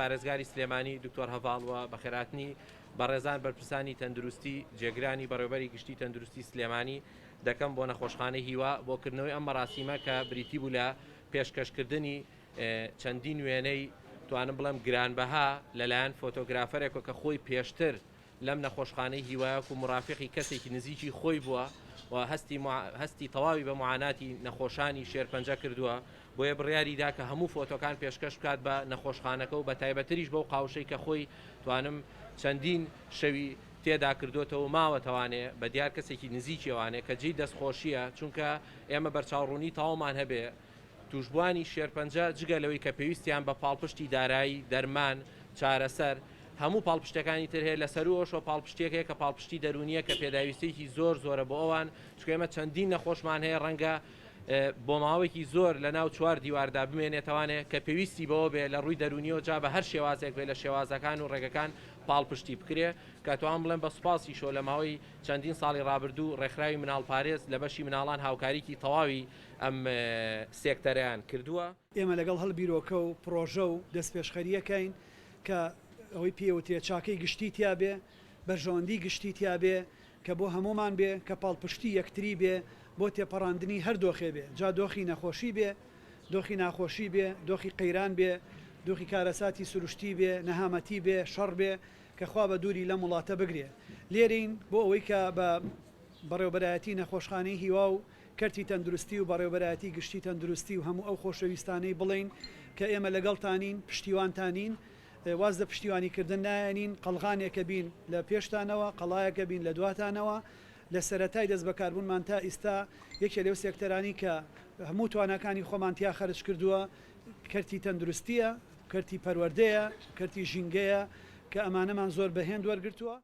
پارێزگاری سلێمانی دکتۆر هەڤاڵوە بە خێراتنی بەڕێزان بەرپرسانی تەندروستی جێگرانی بەڕێوەبەری گشتی تەندروستی سلێمانی دەکەم بۆ نەخۆشخانەی هیوا بۆکردنەوەی ئەم مەراسیمە کە بریتی بوو لە پێشکەشکردنی چەندین وێنەی توانم بڵێم گرانبەها لەلایەن فۆتۆگرافەرێکە کە خۆی پێشتر لەم نەخۆشخانەی هیوایەک و مرافقی کەسێکی نزیکی خۆی بووە و هەستی تەواوی بە معاناتی نەخۆشانی شێرپەنجە کردووە بۆیە بڕیاریدا کە هەموو فۆتۆکان پێشکەش بکات بە نەخۆشخانەکە و بە تایبەتریش بەو قاوشەی کە خۆی توانم چەندین شەوی تێدا کردوێتەوە ماوەتەوانێ بە دیار کەسێکی نزیکیێوانێ کە جێی دەستخۆشیە چونکە ئێمە بەرچاوڕوونی تاوامان هەبێ توشبوانی شێرپەنجە جگە لەوەی کە پێویستیان بە پاڵپشتی دارایی دەرمان چارەسەر هەموو پاڵپشتەکانی تر هەیە لەسەر ئەوشۆ پاڵپشتێکەیە کە پاڵپشتی دەرونیە کە پێداویستێکی زۆرە بۆ ئەوان چکە ئێمە چەندین نەخۆشمان هەیە ڕەنگە بۆ ماوەیەکی زۆر لە ناو چوار دیواردا بمێنێتوانێت کە پێویستی بەوە بێ لە ڕووی دەرونیەوە جا بە هەر شێوازێک بێ لە شێوازەکان و ڕێگەکان پاڵپشتی بکرێ کە توان بڵێن بە سوپاسی شۆ لە ماوەی چەندین ساڵی ڕابردوو ڕێکخراوی مناڵ پارێز لە بەشی مناڵان هاوکاریکی تەواوی ئەم سێکتەریان کردووە. ئێمە لەگەڵ هەڵبیرۆکە و پرۆژە و دەستپێشخەریەکەین کە ئەوەی پێوتێ چاکەی گشتی تیا بێ بەرژەوەندی گشتی تیا بێ کە بۆ هەمومان بێ کە پاڵپشتی یەکتری بێ بۆ تێپەڕاندنی هەر دۆخێ بێ جا دۆخی نەخۆشی بێ دۆخی ناخۆشی بێ دۆخی قەیران بێ دۆخی کارەساتی سروشتی بێ نەهامەتی بێ شەڕ بێ کە خوا بە دووری لە وڵاتە بگرێ لێرین بۆ ئەوەی کە بە بەڕێوەبەرایەتی نەخۆشخانەی هیوا و کەرتی تەندروستی و بەڕێوەبەرایەتی گشتی تەندروستی و هەموو ئەو خۆشەویستانەی بڵین کە ئێمە لەگەڵتانین پشتیوانتانین واز لە پشتیوانیکردن نایەنین قەڵغانێکە بین لە پێشتانەوە قەڵایەکە بین لە دواتانەوە لە سەرەتای دەست بەکاربوونمان تا ئێستا یەکێ لەو سێکتەرانی کە هەموو توانەکانی خۆمانتیا خەرج کردووە کەرتی تەندروستیە کەرتی پەروەردەیە کەرتی ژینگەیە کە ئەمانەمان زۆر بەهێن وەرگرتووە.